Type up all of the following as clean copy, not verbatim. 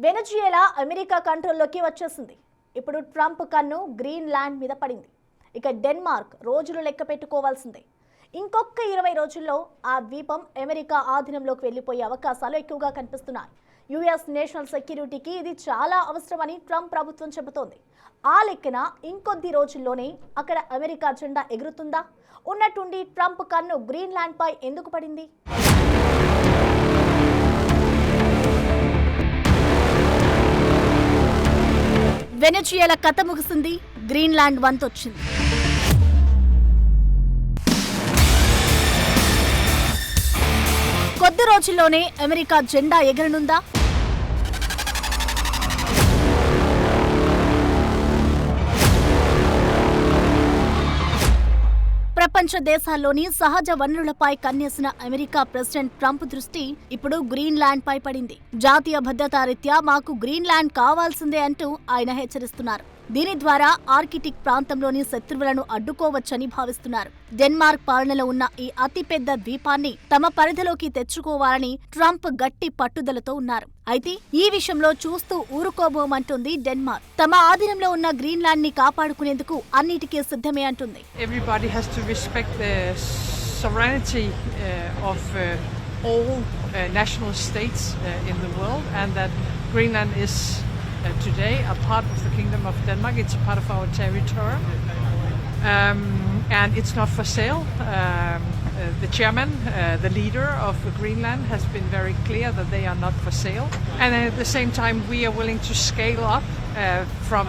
వెనెజుయేలా America కంట్రోల్లోకి వచ్చేసింది. ఇప్పుడు ట్రంప్ కన్ను గ్రీన్లాండ్ మీద పడింది. ఇక డెన్మార్క్ రోజులు లెక్క పెట్టుకోవాల్సిందే. ఇంకొక 20 రోజుల్లో ఆ ద్వీపం అమెరికా ఆధీనంలోకి వెళ్లిపోయే అవకాశాలు ఎక్కువగా కనిపిస్తున్నాయి. యుఎస్ నేషనల్ సెక్యూరిటీకి ఇది చాలా అవసరమని ట్రంప్ ప్రభుత్వం చెబుతోంది. ఆ లెక్కన ఇంకొద్ది రోజుల్లోనే అక్కడ అమెరికా జెండా ఎగురుతుందా? ఉన్నట్టుండి ట్రంప్ కన్ను గ్రీన్లాండ్ పై ఎందుకు పడింది? వెనెజుయేలా కథ ముగిసింది, గ్రీన్లాండ్ వంతొచ్చింది. కొద్ది రోజుల్లోనే అమెరికా జెండా ఎగరనుందా? ప్రపంచ దేశాల్లోని సహజ వనరులపై కన్నేసిన అమెరికా ప్రెసిడెంట్ ట్రంప్ దృష్టి ఇప్పుడు గ్రీన్లాండ్ పై పడింది. జాతీయ భద్రతా రీత్యా మాకు గ్రీన్లాండ్ కావాల్సిందే అంటూ ఆయన హెచ్చరిస్తున్నారు. దీని ద్వారా ఆర్కిటిక్ ప్రాంతంలోని శత్రువులను అడ్డుకోవచ్చని భావిస్తున్నారు. డెన్మార్క్ పాలనలో ఉన్న ఈ అతిపెద్ద ద్వీపాన్ని తమ పరిధిలోకి తెచ్చుకోవాలని ట్రంప్ గట్టి పట్టుదలతో ఉన్నారు. అయితే ఈ విషయంలో చూస్తూ ఊరుకోబోమంటుంది డెన్మార్క్. తమ ఆధీనంలో ఉన్న గ్రీన్లాండ్ ని కాపాడుకునేందుకు అన్నిటికీ సిద్ధమే అంటుంది. Everybody has to respect the sovereignty of all national states in the world, and that Greenland is today a part of the Kingdom of Denmark. It's a part of our territory, and it's not for sale. The chairman, the leader of Greenland, has been very clear that they are not for sale. And at the same time, we are willing to scale up from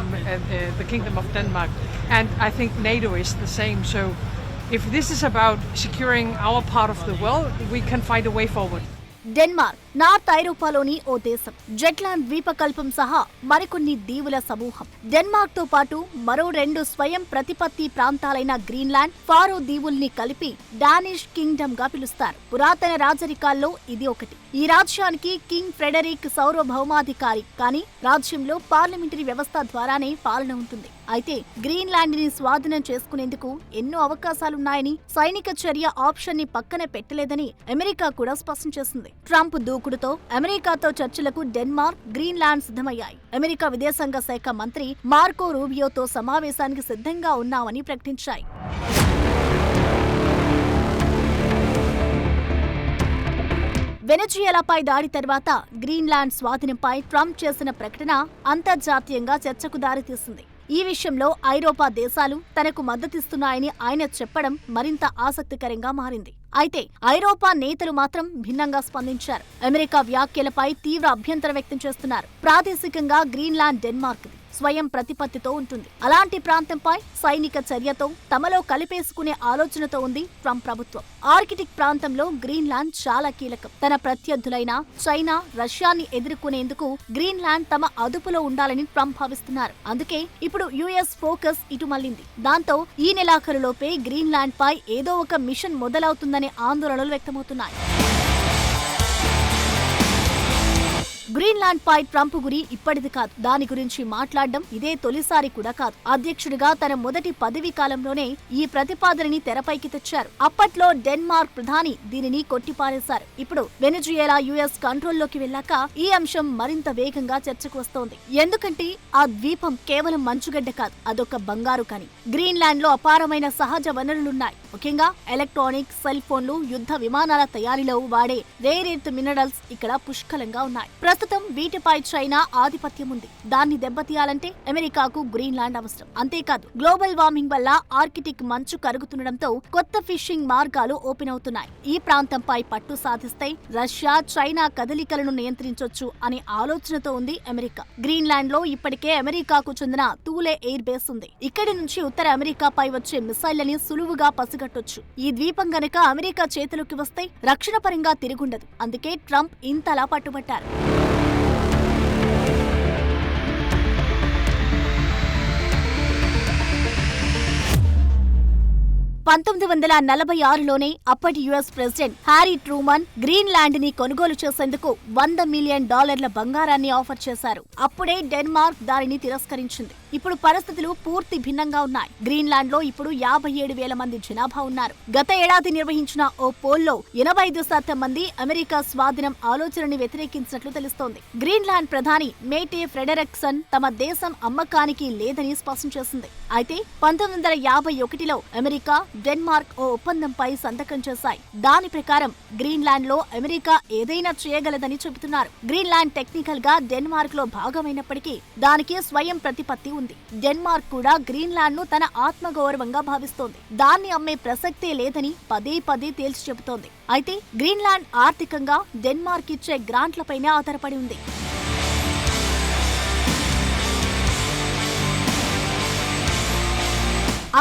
the Kingdom of Denmark. And I think NATO is the same. So if this is about securing our part of the world, we can find a way forward. Denmark north ఐరోపాలోని ఓ దేశం. Jutland ద్వీపకల్పం సహా మరికొన్ని దీవుల సమూహం. Denmark తో పాటు మరో 2 స్వయం ప్రతిపత్తి ప్రాంతాలైన గ్రీన్లాండ్, ఫారో దీవుల్ని కలిపి డానిష్ కింగ్డమ్ గా పిలుస్తారు. పురాతన రాజరికాల్లో ఇది ఒకటి. ఈ రాజ్యానికి కింగ్ ఫ్రెడరిక్ సార్వభౌమాధికారి, కానీ రాజ్యంలో పార్లమెంటరీ వ్యవస్థ ద్వారానే పాలన ఉంటుంది. అయితే గ్రీన్లాండ్ ని స్వాధీనం చేసుకునేందుకు ఎన్నో అవకాశాలున్నాయని, సైనిక చర్య ఆప్షన్ ని పక్కన పెట్టలేదని అమెరికా కూడా స్పష్టం చేసింది. ట్రంప్ దూకుడుతో అమెరికాతో చర్చలకు డెన్మార్క్, గ్రీన్లాండ్ సిద్ధమయ్యాయి. అమెరికా విదేశాంగ శాఖ మంత్రి మార్కో రూబియోతో సమావేశానికి సిద్ధంగా ఉన్నామని ప్రకటించాయి. వెనెజుయేలాపై దాడి తర్వాత గ్రీన్లాండ్ స్వాధీనంపై ట్రంప్ చేసిన ప్రకటన అంతర్జాతీయంగా చర్చకు దారితీసింది. ఈ విషయంలో ఐరోపా దేశాలు తనకు మద్దతిస్తున్నాయని ఆయన చెప్పడం మరింత ఆసక్తికరంగా మారింది. అయితే ఐరోపా నేతలు మాత్రం భిన్నంగా స్పందించారు. అమెరికా వ్యాఖ్యలపై తీవ్ర అభ్యంతరం వ్యక్తం చేస్తున్నారు. ప్రాదేశికంగా గ్రీన్లాండ్ డెన్మార్క్ స్వయం ప్రతిపత్తితో ఉంటుంది. అలాంటి ప్రాంతంపై సైనిక చర్యతో తమలో కలిపేసుకునే ఆలోచనతో ఉంది ట్రంప్ ప్రభుత్వం. ఆర్కిటిక్ ప్రాంతంలో గ్రీన్లాండ్ చాలా కీలకం. తన ప్రత్యర్థులైన చైనా, రష్యాని ఎదుర్కొనేందుకు గ్రీన్లాండ్ తమ అదుపులో ఉండాలని ట్రంప్ భావిస్తున్నారు. అందుకే ఇప్పుడు యుఎస్ ఫోకస్ ఇటు మళ్లింది. దాంతో ఈ నెలాఖరులోపే గ్రీన్లాండ్ పై ఏదో ఒక మిషన్ మొదలవుతుందనే ఆందోళనలు వ్యక్తమవుతున్నాయి. గ్రీన్లాండ్ పై ట్రంప్ గురి ఇప్పటిది కాదు. దాని గురించి మాట్లాడడం ఇదే తొలిసారి కూడా కాదు. అధ్యక్షుడిగా తన మొదటి పదవీ కాలంలోనే ఈ ప్రతిపాదనని తెరపైకి తెచ్చారు. అప్పట్లో డెన్మార్క్ ప్రధాని దీనిని కొట్టిపారేశారు. ఇప్పుడు వెనెజుయేలా యుఎస్ కంట్రోల్లోకి వెళ్ళాక ఈ అంశం మరింత వేగంగా చర్చకు వస్తోంది. ఎందుకంటే ఆ ద్వీపం కేవలం మంచుగడ్డ కాదు, అదొక బంగారు ఖని. గ్రీన్లాండ్ లో అపారమైన సహజ వనరులున్నాయి. ముఖ్యంగా ఎలక్ట్రానిక్స్, సెల్ ఫోన్లు, యుద్ధ విమానాల తయారీలో వాడే రేర్ ఎర్త్ మినరల్స్ ఇక్కడ పుష్కలంగా ఉన్నాయి. ప్రస్తుతం వీటిపై చైనా ఆధిపత్యం ఉంది. దాన్ని దెబ్బతీయాలంటే అమెరికాకు గ్రీన్లాండ్ అవసరం. అంతేకాదు, గ్లోబల్ వార్మింగ్ వల్ల ఆర్కిటిక్ మంచు కరుగుతుండటంతో కొత్త ఫిషింగ్ మార్గాలు ఓపెన్ అవుతున్నాయి. ఈ ప్రాంతంపై పట్టు సాధిస్తే రష్యా, చైనా కదలికలను నియంత్రించొచ్చు అనే ఆలోచనతో ఉంది అమెరికా. గ్రీన్లాండ్ లో ఇప్పటికే అమెరికాకు చెందిన తూలే ఎయిర్ బేస్ ఉంది. ఇక్కడి నుంచి ఉత్తర అమెరికాపై వచ్చే మిసైళ్లని సులువుగా పసిగట్టొచ్చు. ఈ ద్వీపం గనక అమెరికా చేతులకు వస్తే రక్షణ పరంగా తిరుగుండదు. అందుకే ట్రంప్ ఇంతలా పట్టుబట్టారు. 1946లోనే అప్పటి US president Harry Truman Greenland ని కొనుగోలు చేసేందుకు $100 మిలియన్ బంగారాన్ని ఆఫర్ చేశారు. అప్పుడే డెన్మార్క్ దానిని తిరస్కరించింది. ఇప్పుడు పరిస్థితులు పూర్తి భిన్నంగా ఉన్నాయి. గ్రీన్లాండ్ లో ఇప్పుడు 57,000 మంది జనాభా ఉన్నారు. గత ఏడాది నిర్వహించిన ఓ పోల్లో 85% మంది అమెరికా స్వాధీనం ఆలోచనని వ్యతిరేకించినట్లు తెలుస్తోంది. గ్రీన్లాండ్ ప్రధాని మేటే ఫ్రెడరిక్సన్ తమ దేశం అమ్మకానికి లేదని స్పష్టం చేసింది. అయితే 1951లో అమెరికా, డెన్మార్క్ ఓ ఒప్పందంపై సంతకం చేశాయి. దాని ప్రకారం గ్రీన్లాండ్ లో అమెరికా ఏదైనా చేయగలదని చెబుతున్నారు. గ్రీన్లాండ్ టెక్నికల్ గా డెన్మార్క్ లో భాగమైనప్పటికీ దానికి స్వయం ప్రతిపత్తి ఉంది. డెన్మార్క్ కూడా గ్రీన్లాండ్ ను తన ఆత్మగౌరవంగా భావిస్తోంది. దాన్ని అమ్మే ప్రసక్తే లేదని పదే పదే తేల్చి చెబుతోంది. అయితే గ్రీన్లాండ్ ఆర్థికంగా డెన్మార్క్ ఇచ్చే గ్రాంట్లపైనే ఆధారపడి ఉంది.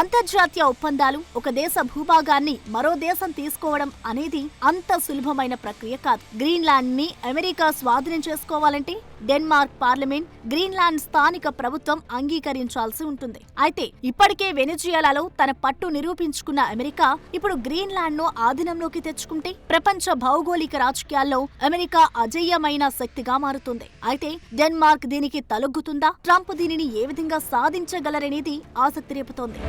అంతర్జాతీయ ఒప్పందాలు, ఒక దేశ భూభాగాన్ని మరో దేశం తీసుకోవడం అనేది అంత సులభమైన ప్రక్రియ కాదు. గ్రీన్లాండ్ ని అమెరికా స్వాధీనం చేసుకోవాలంటే డెన్మార్క్ పార్లమెంట్, గ్రీన్లాండ్ స్థానిక ప్రభుత్వం అంగీకరించాల్సి ఉంటుంది. అయితే ఇప్పటికే వెనిజుయలాలో తన పట్టు నిరూపించుకున్న అమెరికా ఇప్పుడు గ్రీన్లాండ్ ను ఆధీనంలోకి తెచ్చుకుంటే ప్రపంచ భౌగోళిక రాజకీయాల్లో అమెరికా అజేయమైన శక్తిగా మారుతుంది. అయితే డెన్మార్క్ దీనికి తలొగ్గుతుందా? ట్రంప్ దీనిని ఏ విధంగా సాధించగలరనేది ఆసక్తి రేపుతోంది.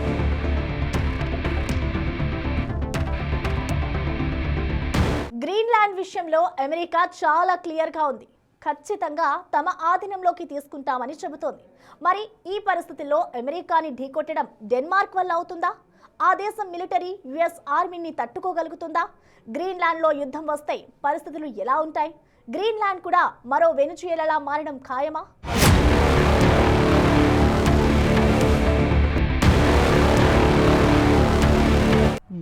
గ్రీన్లాండ్ విషయంలో అమెరికా చాలా క్లియర్ గా ఉంది. ఖచ్చితంగా తమ ఆధీనంలోకి తీసుకుంటామని చెబుతోంది. మరి ఈ పరిస్థితుల్లో అమెరికాని ఢీకొట్టడం డెన్మార్క్ వల్ల అవుతుందా? ఆ దేశం మిలిటరీ యుఎస్ ఆర్మీని తట్టుకోగలుగుతుందా? గ్రీన్లాండ్లో యుద్ధం వస్తే పరిస్థితులు ఎలా ఉంటాయి? గ్రీన్లాండ్ కూడా మరో వెనిజుయలాలా మారడం ఖాయమా?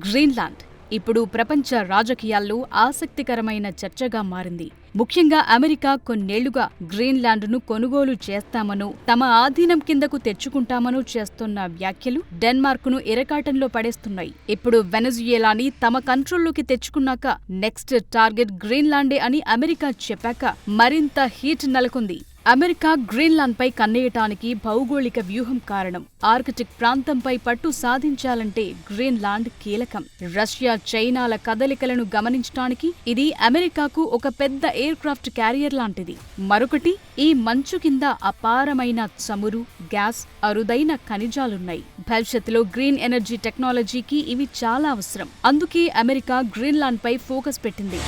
గ్రీన్లాండ్ ఇప్పుడు ప్రపంచ రాజకీయాల్లో ఆసక్తికరమైన చర్చగా మారింది. ముఖ్యంగా అమెరికా కొన్నేళ్లుగా గ్రీన్లాండ్ను కొనుగోలు చేస్తామనో, తమ ఆధీనం కిందకు తెచ్చుకుంటామనో చేస్తున్న వ్యాఖ్యలు డెన్మార్క్ను ఇరకాటంలో పడేస్తున్నాయి. ఇప్పుడు వెనజుయేలాని తమ కంట్రోల్లోకి తెచ్చుకున్నాక నెక్స్ట్ టార్గెట్ గ్రీన్లాండే అని అమెరికా చెప్పాక మరింత హీట్ నెలకొంది. అమెరికా గ్రీన్లాండ్పై కన్నేయటానికి భౌగోళిక వ్యూహం కారణం. ఆర్కిటిక్ ప్రాంతంపై పట్టు సాధించాలంటే గ్రీన్లాండ్ కీలకం. రష్యా, చైనాల కదలికలను గమనించటానికి ఇది అమెరికాకు ఒక పెద్ద ఎయిర్ క్రాఫ్ట్ క్యారియర్ లాంటిది. మరొకటి, ఈ మంచు కింద అపారమైన చమురు, గ్యాస్, అరుదైన ఖనిజాలున్నాయి. భవిష్యత్తులో గ్రీన్ ఎనర్జీ టెక్నాలజీకి ఇవి చాలా అవసరం. అందుకే అమెరికా గ్రీన్లాండ్పై ఫోకస్ పెట్టింది.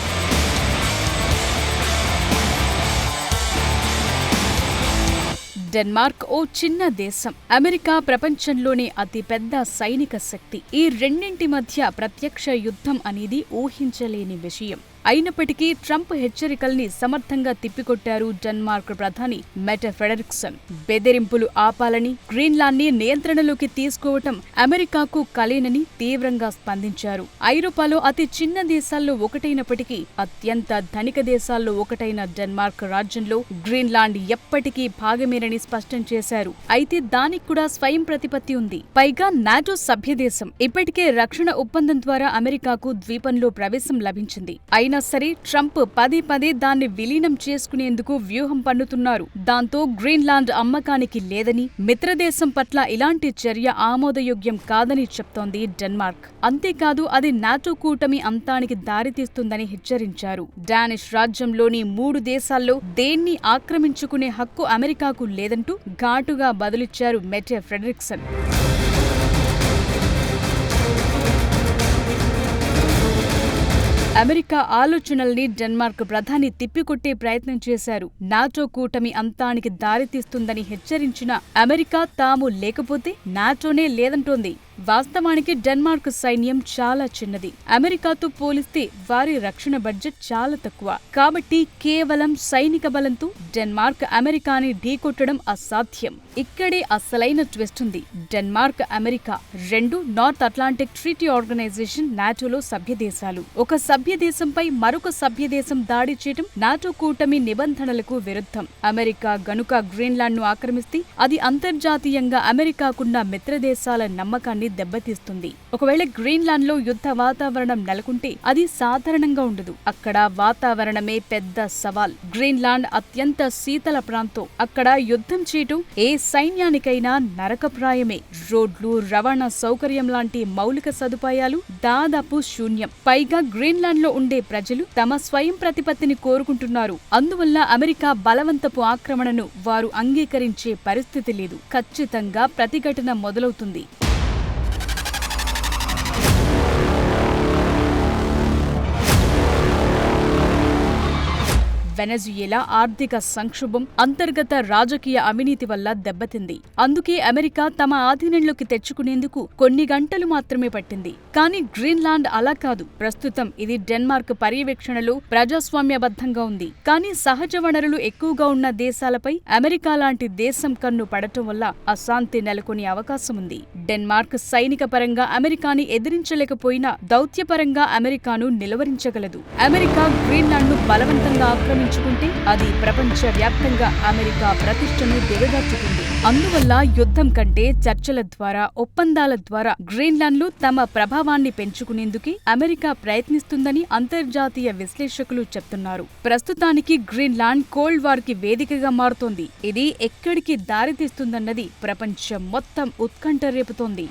డెన్మార్క్ ఓ చిన్న దేశం. అమెరికా ప్రపంచంలోనే అతిపెద్ద సైనిక శక్తి. ఈ రెండింటి మధ్య ప్రత్యక్ష యుద్ధం అనేది ఊహించలేని విషయం. అయినప్పటికీ ట్రంప్ హెచ్చరికల్ని సమర్థంగా తిప్పికొట్టారు డెన్మార్క్ ప్రధాని మెటే ఫ్రెడరిక్సన్. బెదిరింపులు ఆపాలని, గ్రీన్లాండ్ని నియంత్రణలోకి తీసుకోవటం అమెరికాకు కలేనని తీవ్రంగా స్పందించారు. ఐరోపాలో అతి చిన్న దేశాల్లో ఒకటైనప్పటికీ అత్యంత ధనిక దేశాల్లో ఒకటైన డెన్మార్క్ రాజ్యంలో గ్రీన్లాండ్ ఎప్పటికీ భాగమేనని స్పష్టం చేశారు. అయితే దానికి కూడా స్వయం ప్రతిపత్తి ఉంది. పైగా నాటో సభ్యదేశం. ఇప్పటికే రక్షణ ఒప్పందం ద్వారా అమెరికాకు ద్వీపంలో ప్రవేశం లభించింది. అయినా సరే ట్రంప్ పదే పదే దాన్ని విలీనం చేసుకునేందుకు వ్యూహం పన్నుతున్నారు. దాంతో గ్రీన్లాండ్ అమ్మకానికి లేదని, మిత్రదేశం పట్ల ఇలాంటి చర్య ఆమోదయోగ్యం కాదని చెప్తోంది డెన్మార్క్. అంతేకాదు అది నాటో కూటమి అంతానికి దారితీస్తుందని హెచ్చరించారు. డానిష్ రాజ్యంలోని 3 దేశాల్లో దేన్ని ఆక్రమించుకునే హక్కు అమెరికాకు లేదంటూ ఘాటుగా బదులిచ్చారు మెటే ఫ్రెడరిక్సన్. అమెరికా ఆలోచనల్ని డెన్మార్క్ ప్రధాని తిప్పికొట్టే ప్రయత్నం చేశారు. నాటో కూటమి అంతానికి దారితీస్తుందని హెచ్చరించిన అమెరికా తాము లేకపోతే నాటోనే లేదంటోంది. వాస్తవానికి డెన్మార్క్ సైన్యం చాలా చిన్నది. అమెరికాతో పోలిస్తే వారి రక్షణ బడ్జెట్ చాలా తక్కువ. కాబట్టి కేవలం సైనిక బలంతో డెన్మార్క్ అమెరికాని ఢీకొట్టడం అసాధ్యం. ఇక్కడే అసలైన ట్విస్ట్ ఉంది. డెన్మార్క్, అమెరికా రెండు నార్త్ అట్లాంటిక్ ట్రీటీ ఆర్గనైజేషన్ నాటోలో సభ్యదేశాలు. ఒక సభ్యదేశంపై మరొక సభ్యదేశం దాడి చేయడం నాటో కూటమి నిబంధనలకు విరుద్ధం. అమెరికా గనుక గ్రీన్లాండ్ ను ఆక్రమిస్తే అది అంతర్జాతీయంగా అమెరికాకున్న మిత్రదేశాల నమ్మకాన్ని ప్రతిష్టని దెబ్బతీస్తుంది. ఒకవేళ గ్రీన్లాండ్ లో యుద్ధ వాతావరణం నెలకొంటే అది సాధారణంగా ఉండదు. అక్కడ వాతావరణమే పెద్ద సవాల్. గ్రీన్లాండ్ అత్యంత శీతల ప్రాంతం. అక్కడ యుద్ధం చేయటం ఏ సైన్యానికైనా నరకప్రాయమే. రోడ్లు, రవాణా సౌకర్యం లాంటి మౌలిక సదుపాయాలు దాదాపు శూన్యం. పైగా గ్రీన్లాండ్ లో ఉండే ప్రజలు తమ స్వయం ప్రతిపత్తిని కోరుకుంటున్నారు. అందువల్ల అమెరికా బలవంతపు ఆక్రమణను వారు అంగీకరించే పరిస్థితి లేదు. ఖచ్చితంగా ప్రతిఘటన మొదలవుతుంది. వెనజుయేలా ఆర్థిక సంక్షోభం, అంతర్గత రాజకీయ అవినీతి వల్ల దెబ్బతింది. అందుకే అమెరికా తమ ఆధీనంలోకి తెచ్చుకునేందుకు కొన్ని గంటలు మాత్రమే పట్టింది. కానీ గ్రీన్లాండ్ అలా కాదు. ప్రస్తుతం ఇది డెన్మార్క్ పర్యవేక్షణలో ప్రజాస్వామ్యబద్ధంగా ఉంది. కానీ సహజ వనరులు ఎక్కువగా ఉన్న దేశాలపై అమెరికా లాంటి దేశం కన్ను పడటం వల్ల అశాంతి నెలకొనే అవకాశం ఉంది. డెన్మార్క్ సైనిక పరంగా అమెరికాని ఎదిరించలేకపోయినా దౌత్యపరంగా అమెరికాను నిలువరించగలదు. అమెరికా గ్రీన్లాండ్ ను బలవంతంగా ఆక్రమించుకుంటే అది ప్రపంచ వ్యాప్తంగా అమెరికా ప్రతిష్టను దిగజార్చుతుంది. అందువల్ల యుద్ధం కంటే చర్చల ద్వారా, ఒప్పందాల ద్వారా గ్రీన్లాండ్లు తమ ప్రభావాన్ని పెంచుకునేందుకే అమెరికా ప్రయత్నిస్తుందని అంతర్జాతీయ విశ్లేషకులు చెప్తున్నారు. ప్రస్తుతానికి గ్రీన్లాండ్ కోల్డ్ వార్ కి వేదికగా మారుతోంది. ఇది ఎక్కడికి దారితీస్తుందన్నది ప్రపంచం మొత్తం ఉత్కంఠ రేపుతోంది.